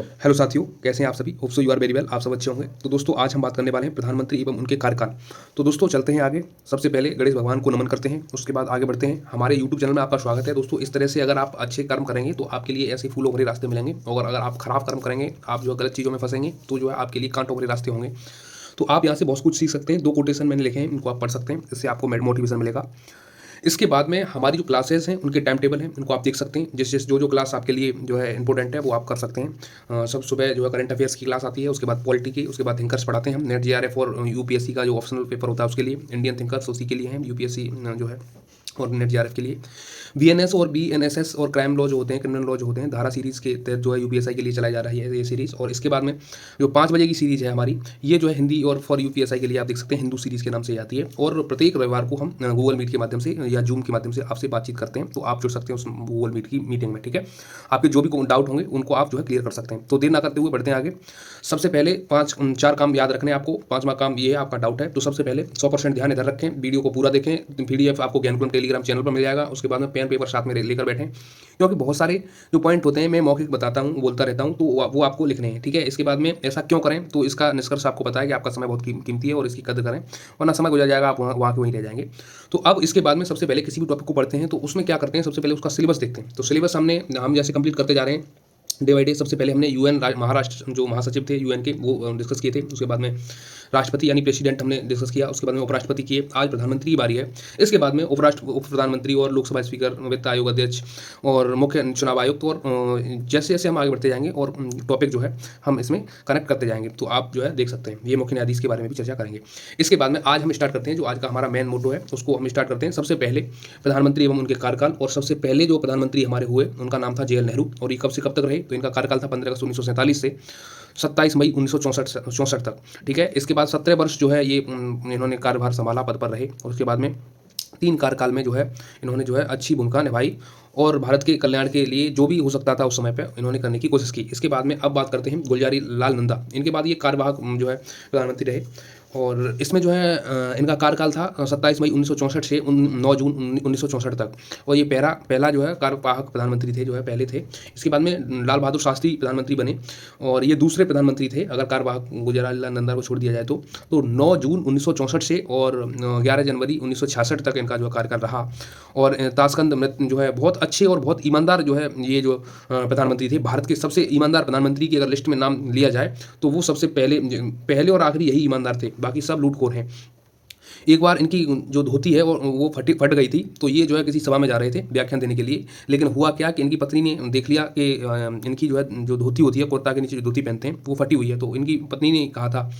Hello साथियों, कैसे हैं आप सभी? Hope so you are very well. आप सब अच्छे होंगे। तो दोस्तों आज हम बात करने वाले हैं प्रधानमंत्री एवं उनके कार्यकाल। तो दोस्तों चलते हैं आगे। सबसे पहले गणेश भगवान को नमन करते हैं, उसके बाद आगे बढ़ते हैं। हमारे यूट्यूब चैनल में आपका स्वागत है दोस्तों। इस तरह से अगर आप अच्छे कर्म करेंगे तो आपके लिए ऐसे फूलों भरे रास्ते मिलेंगे, और अगर आप खराब कर्म करेंगे, आप जो है गलत चीज़ों में फंसेंगे, तो जो है आपके लिए कांटों भरे रास्ते होंगे। तो आप यहाँ से बहुत कुछ सीख सकते हैं। 2 कोटेशन मैंने लिखे हैं, इनको आप पढ़ सकते हैं, इससे आपको मोटिवेशन मिलेगा। इसके बाद में हमारी जो क्लासेस हैं, उनके टाइम टेबल हैं, उनको आप देख सकते हैं। जिस जो क्लास आपके लिए जो है इंपॉर्टेंट है वो आप कर सकते हैं। सब सुबह जो है करंट अफेयर्स की क्लास आती है, उसके बाद पॉलिटी की, उसके बाद थिंकर्स पढ़ाते हैं हम। नेट जेआरएफ और यूपीएससी का जो ऑप्शनल पेपर होता है उसके लिए, इंडियन थिंकर्स उसी के लिए हैं, यूपीएससी जो है और नेट जेआरएफ के लिए। वीएनएस और बीएनएसएस और क्राइम लॉ जो होते हैं, क्रिमिनल लॉ जो होते हैं, धारा सीरीज के तहत जो है यूपीएससी के लिए चलाई जा रही है ये सीरीज। और इसके बाद में जो 5 बजे की सीरीज है हमारी, ये जो है हिंदी और फॉर यूपीएससी के लिए आप देख सकते हैं, हिंदू सीरीज के नाम से आती है। और प्रत्येक रविवार को हम गूगल मीट के माध्यम से या जूम के माध्यम से आपसे बातचीत करते हैं, तो आप जुड़ सकते हैं उस गूगल मीट की मीटिंग में। ठीक है, आपके जो भी डाउट होंगे उनको आप जो है क्लियर कर सकते हैं। तो देर ना करते हुए बढ़ते हैं आगे। सबसे पहले 4 काम याद रखने हैं आपको। 5वां काम ये है, आपका डाउट है तो सबसे पहले 100% ध्यान इधर रखें, वीडियो को पूरा देखें। पीडीएफ आपको ज्ञानकुलम टेलीग्राम चैनल पर मिल जाएगा। उसके बाद में पेन पेपर साथ में लेकर बैठें, क्योंकि बहुत सारे जो पॉइंट होते हैं मैं मौखिक बताता हूँ, बोलता रहता हूँ, तो वो आपको लिखने हैं। ठीक है, इसके बाद में ऐसा क्यों करें, तो इसका निष्कर्ष आपको पता है कि आपका समय बहुत कीमती है और इसकी कदर करें, वरना समय गुजर जाएगा, आप वहाँ के वहीं रह जाएंगे। तो अब इसके बाद में सबसे पहले किसी भी टॉपिक को पढ़ते हैं तो उसमें क्या करते हैं, सबसे पहले उसका सिलेबस देखते हैं। तो सिलेबस हम जैसे कंप्लीट करते जा रहे हैं डे बाई डे। सबसे पहले हमने यूएन महाराष्ट्र जो महासचिव थे यूएन के, वो डिस्कस किए थे। उसके बाद में राष्ट्रपति यानी प्रेसिडेंट हमने डिस्कस किया। उसके बाद में उपराष्ट्रपति किए। आज प्रधानमंत्री की बारी है। इसके बाद में उप प्रधानमंत्री और लोकसभा स्पीकर, वित्त आयोग अध्यक्ष और मुख्य चुनाव आयुक्त, और जैसे जैसे हम आगे बढ़ते जाएंगे और टॉपिक जो है हम इसमें कनेक्ट करते जाएंगे, तो आप जो है देख सकते हैं। ये मुख्य न्यायाधीश के बारे में भी चर्चा करेंगे। इसके बाद में आज हम स्टार्ट करते हैं, जो आज का हमारा मेन मोटो है उसको हम स्टार्ट करते हैं। सबसे पहले प्रधानमंत्री एवं उनके कार्यकाल। और सबसे पहले जो प्रधानमंत्री हमारे हुए उनका नाम था जवाहरलाल नेहरू, और ये कब से कब तक रहे, तो इनका कार्यकाल था 15 अगस्त 1947 से 27 मई 1964 तक। ठीक है, इसके बाद 17 वर्ष जो है ये इन्होंने कार्यभार संभाला, पद पर रहे। और उसके बाद में 3 कार्यकाल में जो है इन्होंने जो है अच्छी भूमिका निभाई, और भारत के कल्याण के लिए जो भी हो सकता था उस समय पे इन्होंने करने की कोशिश की। इसके बाद में अब बात करते हैं गुलजारी लाल नंदा। इनके बाद ये कार्यवाहक जो है प्रधानमंत्री रहे, और इसमें जो है इनका कार्यकाल था 27 मई 1964 से 9 जून 1964 तक। और ये पहला जो है कार्यवाहक प्रधानमंत्री थे, जो है पहले थे। इसके बाद में लाल बहादुर शास्त्री प्रधानमंत्री बने, और ये दूसरे प्रधानमंत्री थे अगर कार्यवाहक गुलजारी लाल नंदा को छोड़ दिया जाए तो 9 जून 1964 से और 11 जनवरी 1966 तक इनका जो कार्यकाल रहा। और ताशकंद मृत जो है बहुत अच्छे और बहुत ईमानदार जो है ये जो प्रधानमंत्री थे, भारत के सबसे ईमानदार प्रधानमंत्री की अगर लिस्ट में नाम लिया जाए तो वो सबसे पहले और आखिरी यही ईमानदार थे, बाकी सब लूटखोर हैं। एक बार इनकी जो धोती है वो फट गई थी, तो ये जो है किसी सभा में जा रहे थे व्याख्यान देने के लिए। लेकिन हुआ क्या कि इनकी पत्नी ने देख लिया कि इनकी जो है जो धोती होती है, कुर्ता के नीचे जो धोती पहनते हैं, वो फटी हुई है। तो इनकी पत्नी ने कहा था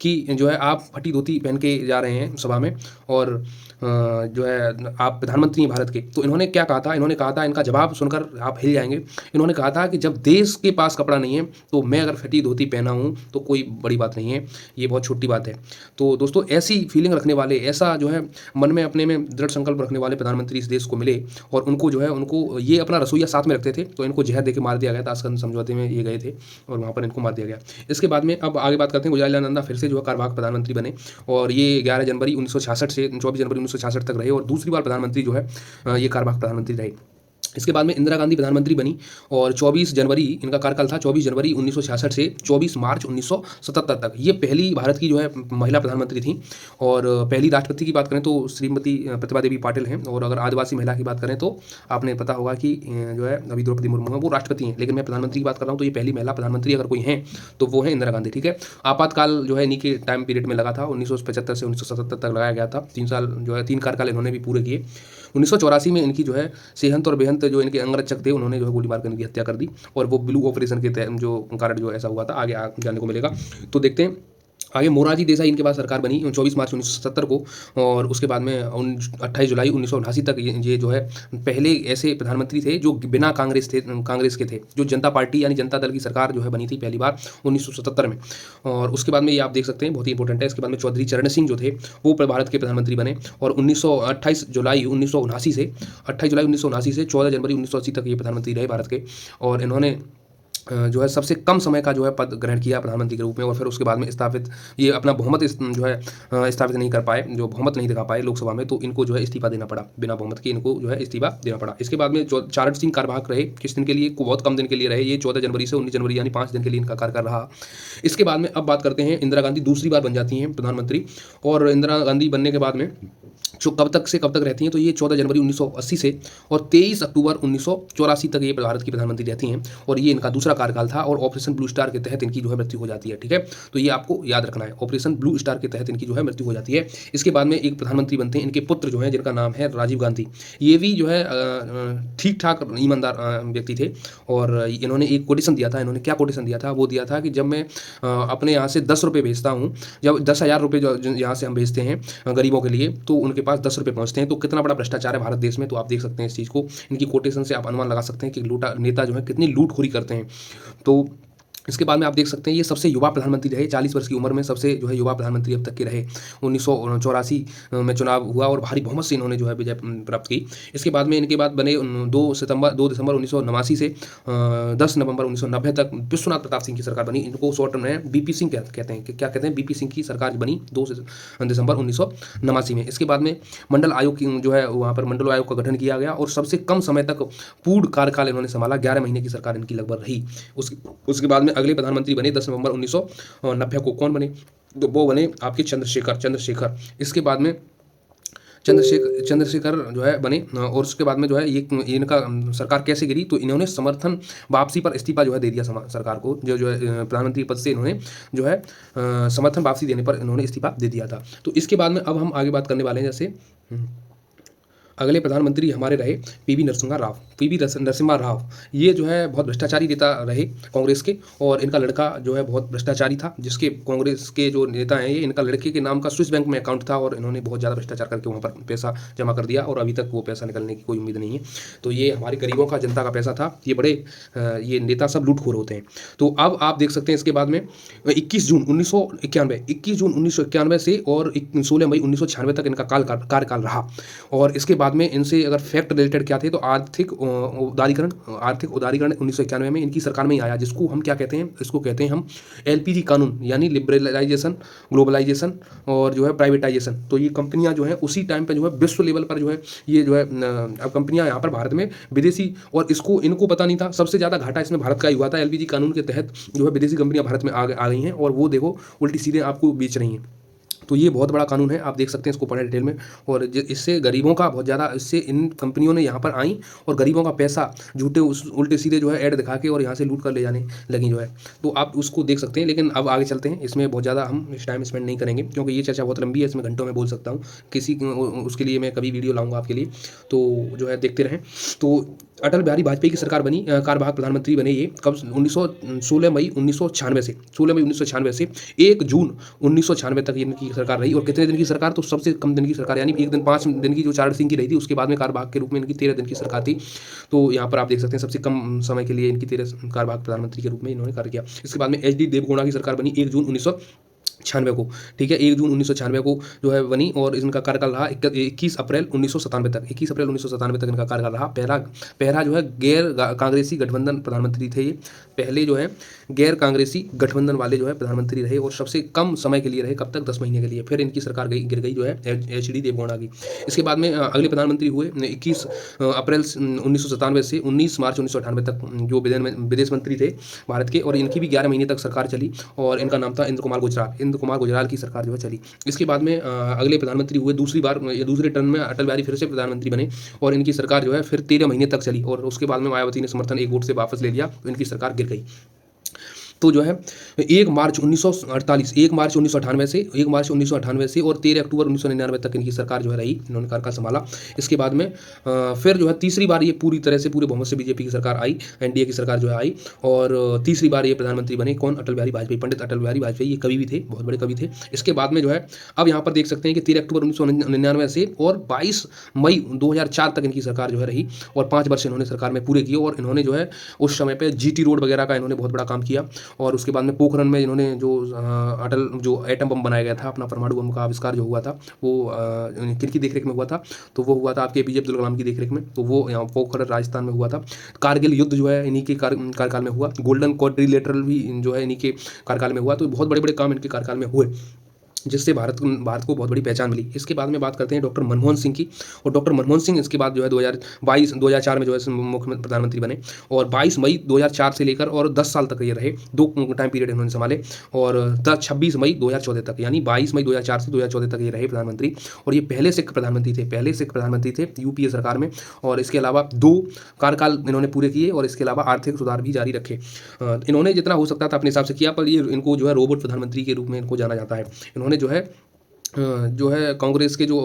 कि जो है आप फटी धोती पहन के जा रहे हैं सभा में, और जो है आप प्रधानमंत्री हैं भारत के। तो इन्होंने क्या कहा था, इन्होंने कहा था, इनका जवाब सुनकर आप हिल जाएंगे। इन्होंने कहा था कि जब देश के पास कपड़ा नहीं है तो मैं अगर फटी धोती पहना हूँ तो कोई बड़ी बात नहीं है, ये बहुत छोटी बात है। तो दोस्तों ऐसी फीलिंग रखने वाले, ऐसा जो है मन में अपने में दृढ़ संकल्प रखने वाले प्रधानमंत्री इस देश को मिले। और उनको जो है उनको ये अपना रसोईया साथ में रखते थे, तो इनको जहर देके मार दिया गया। ताशकंद समझौते में ये गए थे और वहाँ पर इनको मार दिया गया। इसके बाद में अब आगे बात करते हैं, गुलजारी लाल नंदा फिर से जो है कार्यवाहक प्रधानमंत्री बने, और ये 11 जनवरी 1966 से 24 जनवरी 1966 तक रहे, और दूसरी बार प्रधानमंत्री जो है ये कार्यवाहक प्रधानमंत्री रहे। इसके बाद में इंदिरा गांधी प्रधानमंत्री बनी, और 24 जनवरी इनका कार्यकाल था, 24 जनवरी 1966 से 24 मार्च 1977 तक। ये पहली भारत की जो है महिला प्रधानमंत्री थी। और पहली राष्ट्रपति की बात करें तो श्रीमती प्रतिभा देवी पाटिल हैं। और अगर आदिवासी महिला की बात करें तो आपने पता होगा कि जो है अभी द्रौपदी मुर्मू है, वो राष्ट्रपति हैं, लेकिन मैं प्रधानमंत्री की बात कर रहा हूँ, तो ये पहली महिला प्रधानमंत्री अगर कोई हैं तो वो है इंदिरा गांधी। ठीक है, आपातकाल जो है इन्हीं के टाइम पीरियड में लगा था, 1975 से 1977 तक लगाया गया था। 3 साल जो है 3 कार्यकाल इन्होंने भी पूरे किए। 1984 में इनकी जो है सेहंत और बेहंत जो इनके अंगरक्षक थे, उन्होंने जो है गोली मार कर इनकी हत्या कर दी, और वो ब्लू ऑपरेशन के जो कारण जो ऐसा हुआ था, आगे जानने को मिलेगा। तो देखते हैं आगे। मोरारजी देसाई इनके बाद सरकार बनी 24 मार्च 1970 को, और उसके बाद में 28 जुलाई 1979 तक ये जो है पहले ऐसे प्रधानमंत्री थे जो बिना कांग्रेस के थे, जो जनता पार्टी यानी जनता दल की सरकार जो है बनी थी पहली बार 1977 में। और उसके बाद में ये आप देख सकते हैं, बहुत ही इंपॉर्टेंट है। इसके बाद में चौधरी चरण सिंह जो थे वो भारत के प्रधानमंत्री बने, और 28 जुलाई 1979 से 14 जनवरी 1980 तक ये प्रधानमंत्री रहे भारत के। और इन्होंने जो है सबसे कम समय का जो है पद ग्रहण किया प्रधानमंत्री के रूप में, और फिर उसके बाद में स्थापित ये अपना बहुमत जो है स्थापित नहीं कर पाए, जो बहुमत नहीं दिखा पाए लोकसभा में, तो इनको जो है इस्तीफा देना पड़ा, बिना बहुमत के इनको जो है इस्तीफा देना पड़ा। इसके बाद में चारण सिंह कार्यवाहक रहे, किस दिन के लिए, बहुत कम दिन के लिए रहे, ये 14 जनवरी से 19 जनवरी यानी 5 दिन के लिए इनका कार्यकाल रहा। इसके बाद में अब बात करते हैं, इंदिरा गांधी दूसरी बार बन जाती हैं प्रधानमंत्री, और इंदिरा गांधी बनने के बाद में जो कब तक से कब तक रहती हैं, तो ये 14 जनवरी 1980 से और 23 अक्टूबर 1984 तक ये भारत की प्रधानमंत्री रहती हैं, और ये इनका दूसरा कार्यकाल था, और ऑपरेशन ब्लू स्टार के तहत इनकी जो है मृत्यु हो जाती है। ठीक है, तो ये आपको याद रखना है, ऑपरेशन ब्लू स्टार के तहत इनकी जो है मृत्यु हो जाती है। इसके बाद में एक प्रधानमंत्री बनते हैं इनके पुत्र जो हैं, जिनका नाम है राजीव गांधी। ये भी जो है ठीक ठाक ईमानदार व्यक्ति थे, और इन्होंने एक कोटेशन दिया था। इन्होंने क्या कोटेशन दिया था, वो दिया था कि जब मैं अपने यहाँ से 10 रुपये भेजता हूँ, जब 10,000 रुपये जो यहाँ से हम भेजते हैं गरीबों के लिए, तो उनके पास 10 रुपये पहुँचते हैं। तो कितना बड़ा भ्रष्टाचार है भारत देश में, तो आप देख सकते हैं इस चीज़ को, इनकी कोटेशन से आप अनुमान लगा सकते हैं कि नेता जो है कितनी लूटखोरी करते हैं। तो इसके बाद में आप देख सकते हैं ये सबसे युवा प्रधानमंत्री रहे, 40 वर्ष की उम्र में सबसे जो है युवा प्रधानमंत्री अब तक के रहे। 1984 में चुनाव हुआ और भारी बहुमत से इन्होंने जो है विजय प्राप्त की। इसके बाद में इनके बाद बने 2 दिसंबर 1989 से 10 नवंबर 1990 तक विश्वनाथ प्रताप सिंह की सरकार बनी। इनको शॉर्ट में बीपी सिंह कहते हैं, क्या कहते हैं, बीपी सिंह की सरकार बनी 2 दिसंबर 1989 में। इसके बाद में मंडल आयोग की जो है वहाँ पर मंडल आयोग का गठन किया गया, और सबसे कम समय तक पूर्ण कार्यकाल इन्होंने संभाला, 11 महीने की सरकार इनकी लगभग रही। उसके बाद में अगले प्रधानमंत्री बने 10 नवंबर 1990 को, कौन बने, तो वो बने आपके चंद्रशेखर। इसके बाद में चंद्रशेखर जो है बने, और उसके बाद में जो है ये इनका सरकार कैसे गिरी, तो इन्होंने समर्थन वापसी पर इस्तीफा जो है दे दिया सरकार को, जो है प्रधानमंत्री पद से इन्होंने जो है समर्थन वापसी देने पर इन्होंने इस्तीफा दे दिया था। तो इसके बाद में अब हम आगे बात करने वाले हैं, जैसे अगले प्रधानमंत्री हमारे रहे पीवी नरसिम्हा राव। ये जो है बहुत भ्रष्टाचारी नेता रहे कांग्रेस के, और इनका लड़का जो है बहुत भ्रष्टाचारी था, जिसके कांग्रेस के जो नेता हैं ये, इनका लड़के के नाम का स्विस बैंक में अकाउंट था, और इन्होंने बहुत ज़्यादा भ्रष्टाचार करके वहाँ पर पैसा जमा कर दिया, और अभी तक वो पैसा निकलने की कोई उम्मीद नहीं है। तो ये हमारे गरीबों का, जनता का पैसा था। ये बड़े ये नेता सब लूटखोर होते हैं। तो अब आप देख सकते हैं इसके बाद में 21 जून 1991 से और 16 मई 1996 तक इनका कार्यकाल रहा। और इसके बाद में इनसे अगर फैक्ट रिलेटेड क्या थे, तो आर्थिक उदारीकरण 1991 में इनकी सरकार में ही आया, जिसको हम क्या कहते हैं, इसको कहते हैं हम एलपीजी कानून, यानी लिबरलाइजेशन, ग्लोबलाइजेशन और जो है प्राइवेटाइजेशन। तो ये कंपनियां जो है उसी टाइम पे जो है विश्व लेवल पर जो है ये जो है अब कंपनियां यहाँ पर भारत में विदेशी, और इनको पता नहीं था, सबसे ज़्यादा घाटा इसमें भारत का ही हुआ था। एलपीजी कानून के तहत जो है विदेशी कंपनियां भारत में आ गई हैं, और वो देखो उल्टी सीधे आपको बेच रही हैं। तो ये बहुत बड़ा कानून है, आप देख सकते हैं इसको पढ़ें डिटेल में। और इससे गरीबों का बहुत ज़्यादा, इससे इन कंपनियों ने यहाँ पर आई और गरीबों का पैसा झूठे उल्टे सीधे जो है ऐड दिखा के और यहाँ से लूट कर ले जाने लगी जो है। तो आप उसको देख सकते हैं। लेकिन अब आगे चलते हैं, इसमें बहुत ज़्यादा हम टाइम स्पेंड नहीं करेंगे, क्योंकि ये चर्चा बहुत लंबी है, इसमें घंटों में बोल सकता हूँ। उसके लिए मैं कभी वीडियो लाऊंगा आपके लिए, तो जो है देखते रहें। तो अटल बिहारी वाजपेयी की सरकार बनी, कार्यवाहक प्रधानमंत्री बने ये कब, 16 मई 1996 से 1 जून 1996 तक इनकी सरकार रही। और कितने दिन की सरकार, तो सबसे कम दिन की सरकार, यानी 1 दिन 5 दिन की जो चारण सिंह की रही थी, उसके बाद में कार्यवाहक के रूप में इनकी 13 दिन की सरकार थी। तो यहाँ पर आप देख सकते हैं सबसे कम समय के लिए इनकी 13 कार्यवाहक प्रधानमंत्री के रूप में इन्होंने कार्य किया। इसके बाद में एच डी देवगौड़ा की सरकार बनी 1 जून 1996 को, ठीक है, 1 जून 1996 को जो है बनी, और इनका कार्यकाल रहा 21 अप्रैल 1997 तक। 21 अप्रैल 1997 तक इनका कार्यकाल रहा। पहला जो है गैर कांग्रेसी गठबंधन प्रधानमंत्री थे ये, पहले जो है गैर कांग्रेसी गठबंधन वाले जो है प्रधानमंत्री रहे, और सबसे कम समय के लिए रहे, कब तक, 10 महीने के लिए। फिर इनकी सरकार गिर गई जो है एच डी देवगौड़ा की। इसके बाद में अगले प्रधानमंत्री हुए 21 अप्रैल 1997 से 19 मार्च 1998 तक, जो विदेश मंत्री थे भारत के, और इनकी भी 11 महीने तक सरकार चली, और इनका नाम था इंद्र कुमार गुजराल की सरकार जो है चली। इसके बाद में अगले प्रधानमंत्री हुए दूसरी टर्म में अटल बिहारी फिर से प्रधानमंत्री बने, और इनकी सरकार जो है फिर 13 महीने तक चली, और उसके बाद में मायावती ने समर्थन 1 वोट से वापस ले लिया, तो इनकी सरकार गिर गई। तो जो है 1 मार्च 1998 से और 13 अक्टूबर 1999 तक इनकी सरकार जो है रही, इन्होंने कार्यकाल संभाला। इसके बाद में फिर जो है तीसरी बार ये पूरी तरह से पूरे बहुमत से बीजेपी की सरकार आई, एनडीए की सरकार जो है आई, और तीसरी बार ये प्रधानमंत्री बने, कौन, अटल बिहारी वाजपेयी, पंडित अटल बिहारी वाजपेयी। ये कवि भी थे, बहुत बड़े कवि थे। इसके बाद में जो है अब यहाँ पर देख सकते हैं कि 13 अक्टूबर 1999 से और 22 मई 2004 तक इनकी सरकार जो है रही, और 5 वर्ष इन्होंने सरकार में पूरे किए, और इन्होंने जो है उस समय पर GT रोड वगैरह का इन्होंने बहुत बड़ा काम किया। और उसके बाद में पोखरण में इन्होंने जो अटल जो एटम बम बनाया गया था, अपना परमाणु बम का आविष्कार जो हुआ था, वो किनकी देखरेख में हुआ था? तो वो हुआ था आपके एपीजे अब्दुल कलाम की देखरेख में। तो वो यहाँ पोखरण राजस्थान में हुआ था। कारगिल युद्ध जो है इन्हीं के कार्यकाल में हुआ। गोल्डन क्वाड्रिलेटरल भी जो है इन्हीं के कार्यकाल में हुआ। तो बहुत बड़े बड़े काम इनके कार्यकाल में हुए, जिससे भारत को बहुत बड़ी पहचान मिली। इसके बाद में बात करते हैं डॉक्टर मनमोहन सिंह की। और डॉक्टर मनमोहन सिंह इसके बाद जो है 2004 में जो है मुख्य प्रधानमंत्री बने, और 22 मई 2004 से लेकर और 10 साल तक ये रहे, 2 टाइम पीरियड इन्होंने संभाले। और 26 मई 2014 तक, यानी 22 मई 2004 से 2014 तक ये रहे प्रधानमंत्री। और ये पहले सिख प्रधानमंत्री थे यूपीए सरकार में। और इसके अलावा 2 कार्यकाल इन्होंने पूरे किए, और इसके अलावा आर्थिक सुधार भी जारी रखे। इन्होंने जितना हो सकता था अपने हिसाब से किया, पर ये इनको जो है रोबोट प्रधानमंत्री के रूप में इनको जाना जाता है। इन्होंने जो है कांग्रेस के जो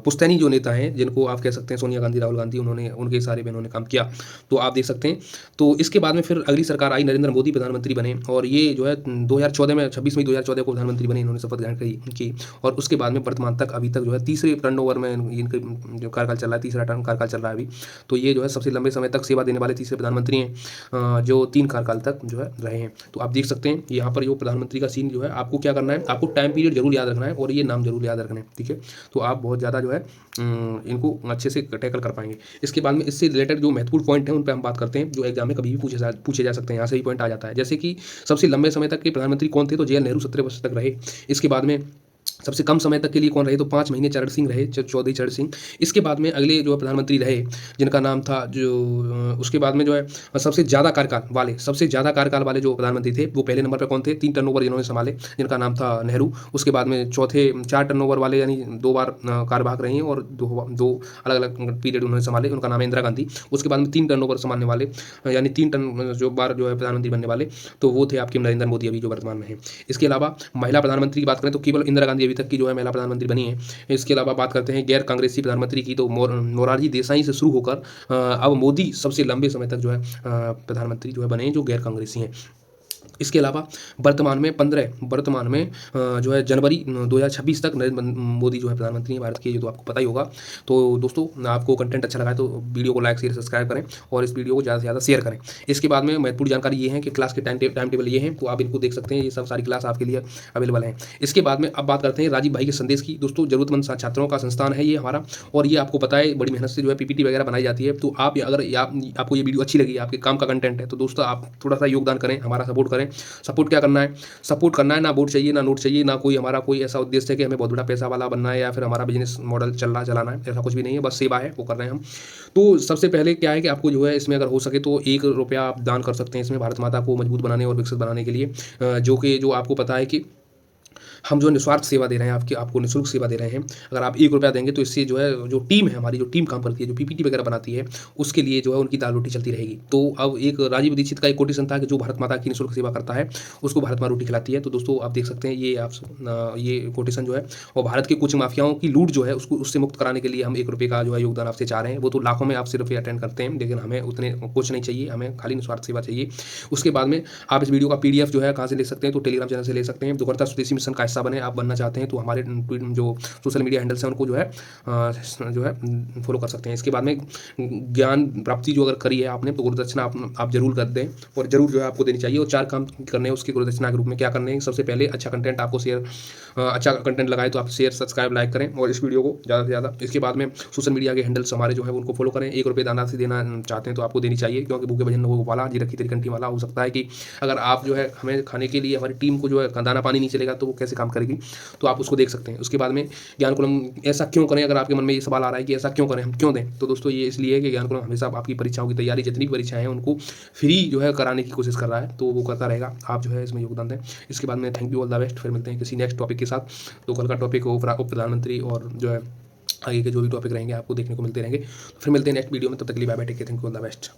पुश्तैनी जो नेता हैं, जिनको आप कह सकते हैं सोनिया गांधी, राहुल गांधी, उन्होंने उनके इशारे पे इन्होंने काम किया, तो आप देख सकते हैं। तो इसके बाद में फिर अगली सरकार आई, नरेंद्र मोदी प्रधानमंत्री बने, और ये जो है 2014 में 26 मई 2014 को प्रधानमंत्री बने, इन्होंने शपथ ग्रहण की। और उसके बाद में वर्तमान तक अभी तक जो है तीसरे टर्नओवर में इनके जो कार्यकाल चल रहा है, तीसरा टर्म कार्यकाल चल रहा है अभी। तो ये जो है सबसे लंबे समय तक सेवा देने वाले तीसरे प्रधानमंत्री हैं, जो 3 कार्यकाल तक जो है रहे हैं। तो आप देख सकते हैं यहाँ पर जो प्रधानमंत्री का सीन जो है, आपको क्या करना है, आपको टाइम पीरियड जरूर याद रखना है, और ये नाम जरूर याद रखना है, ठीक है। तो आप बहुत ज़्यादा जो है इनको अच्छे से टैकल कर पाएंगे। इसके बाद में इससे रिलेटेड जो महत्वपूर्ण पॉइंट हैं उन पर हम बात करते हैं, जो एग्जाम में कभी भी पूछे जा सकते हैं। यहाँ से ही पॉइंट आ जाता है, जैसे कि सबसे लंबे समय तक के प्रधानमंत्री कौन थे? तो जवाहरलाल नेहरू 17 वर्ष तक रहे। इसके बाद में सबसे कम समय तक के लिए कौन रहे? तो 5 महीने चरण सिंह रहे, चौधरी चरण सिंह। इसके बाद में अगले जो प्रधानमंत्री रहे, जिनका नाम था उसके बाद में जो है सबसे ज़्यादा कार्यकाल वाले जो प्रधानमंत्री थे, वो पहले नंबर पर कौन थे? 3 टर्नओवर जिन्होंने संभाले, जिनका नाम था नेहरू। उसके बाद में चौथे 4 टर्नओवर वाले, यानी 2 बार कार्यवाहक रही हैं और 2 अलग अलग पीरियड उन्होंने संभाले, उनका नाम है इंदिरा गांधी। उसके बाद में 3 टर्नओवर संभालने वाले, यानी 3 टर्न जो बार जो है प्रधानमंत्री बनने वाले, तो वो थे आपके नरेंद्र मोदी, अभी जो वर्तमान में है। इसके अलावा महिला प्रधानमंत्री की बात करें तो केवल इंदिरा गांधी अभी तक की जो है महिला प्रधानमंत्री बनी है। इसके अलावा बात करते हैं गैर कांग्रेसी प्रधानमंत्री की, तो मोरारजी देसाई से शुरू होकर अब मोदी सबसे लंबे समय तक जो है प्रधानमंत्री जो है बने हैं, जो गैर कांग्रेसी हैं। इसके अलावा वर्तमान में जो है जनवरी 2026 तक नरेंद्र मोदी जो है प्रधानमंत्री हैं भारत के, ये तो आपको पता ही होगा। तो दोस्तों, आपको कंटेंट अच्छा लगा है तो वीडियो को लाइक शेयर सब्सक्राइब करें, और इस वीडियो को ज़्यादा से ज़्यादा शेयर करें। इसके बाद में महत्वपूर्ण जानकारी ये है कि क्लास के टाइम टेबल ये हैं, तो आप इनको देख सकते हैं, ये सब सारी क्लास आपके लिए अवेलेबल हैं। इसके बाद में अब बात करते हैं राजीव भाई के संदेश की। दोस्तों, जरूरतमंद छात्रों का संस्थान है ये हमारा, और ये आपको पता है बड़ी मेहनत से जो है पीपीटी वगैरह बनाई जाती है। तो आप अगर आपको ये वीडियो अच्छी लगी, आपके काम का कंटेंट है, तो दोस्तों आप थोड़ा सा योगदान करें, हमारा सपोर्ट करें। सपोर्ट क्या करना है? सपोर्ट करना है, ना वोट चाहिए ना नोट चाहिए, ना कोई हमारा कोई ऐसा उद्देश्य है कि हमें बहुत बड़ा पैसा वाला बनना है या फिर हमारा बिजनेस मॉडल चलाना है, ऐसा कुछ भी नहीं है। बस सेवा है, वो कर रहे हैं हम। तो सबसे पहले क्या है कि आपको जो है इसमें अगर हो सके तो 1 रुपया आप दान कर सकते हैं इसमें, भारत माता को मजबूत बनाने और विकसित बनाने के लिए, जो आपको पता है कि हम जो निस्वार्थ सेवा दे रहे हैं, आपको निःशुल्क सेवा दे रहे हैं। अगर आप 1 रुपया देंगे तो इससे जो है जो टीम है हमारी, जो टीम काम करती है, जो पीपीटी वगैरह बनाती है, उसके लिए जो है उनकी दाल रोटी चलती रहेगी। तो अब एक राजीव दीक्षित का एक कोटेशन था कि जो भारत माता की निःशुल्क सेवा करता है उसको भारत माँ रोटी खिलाती है। तो दोस्तों आप देख सकते हैं ये कोटेशन जो है, और भारत के कुछ माफियाओं की लूट जो है उससे मुक्त कराने के लिए हम 1 रुपये का जो है योगदान आपसे चाह रहे हैं। वो तो लाखों में आप सिर्फ अटेंड करते हैं, लेकिन हमें उतने कुछ नहीं चाहिए, हमें खाली निस्वार्थ सेवा चाहिए। उसके बाद में आप इस वीडियो का PDF जो है कहाँ से ले सकते हैं? तो टेलीग्राम चैनल से ले सकते हैं। दुर्गता स्वदेशी मिशन का हिस्सा बने, आप बनना चाहते हैं तो हमारे जो सोशल मीडिया हैंडल्स हैं उनको जो है फॉलो कर सकते हैं। इसके बाद में ज्ञान प्राप्ति जो अगर करी है आपने, तो गुरुदक्षिणा आप जरूर कर दें, और जरूर जो है आपको देनी चाहिए। और 4 काम करने हैं उसकी गुरुदक्षिणा के रूप में। क्या करने हैं? सबसे पहले अच्छा कंटेंट आपको अच्छा कंटेंट लगाए तो आप शेयर सब्सक्राइब लाइक करें, और इस वीडियो को ज़्यादा से ज़्यादा। इसके बाद में सोशल मीडिया के हैंडल्स हमारे जो है उनको फॉलो करें। 1 रुपये दाना से देना चाहते हैं तो आपको देनी चाहिए, क्योंकि भूखे भजन लोगों वाला जी रखी तेरी कंठी वाला। हो सकता है कि अगर आप जो है हमें खाने के लिए, हमारी टीम को जो है दाना पानी नहीं चलेगा तो वो कैसे काम करेगी, तो आप उसको देख सकते हैं। उसके बाद में ज्ञानकुलम ऐसा क्यों करें? अगर आपके मन में ये सवाल आ रहा है कि ऐसा क्यों करें, हम क्यों दें, तो दोस्तों ये इसलिए है कि ज्ञानकुलम हमेशा आपकी परीक्षाओं की तैयारी, जितनी भी परीक्षाएं हैं उनको फ्री जो है कराने की कोशिश कर रहा है, तो वो करता रहेगा। आप जो है इसमें योगदान दें। इसके बाद में thank you, all the best. फिर मिलते हैं किसी नेक्स्ट टॉपिक के साथ। तो कल का टॉपिक उप प्रधानमंत्री और जो है आगे के जो भी टॉपिक रहेंगे आपको देखने को मिलते रहेंगे। तो फिर मिलते हैं नेक्स्ट वीडियो में, तब तक के लिए bye bye, take care, thank you, all the best.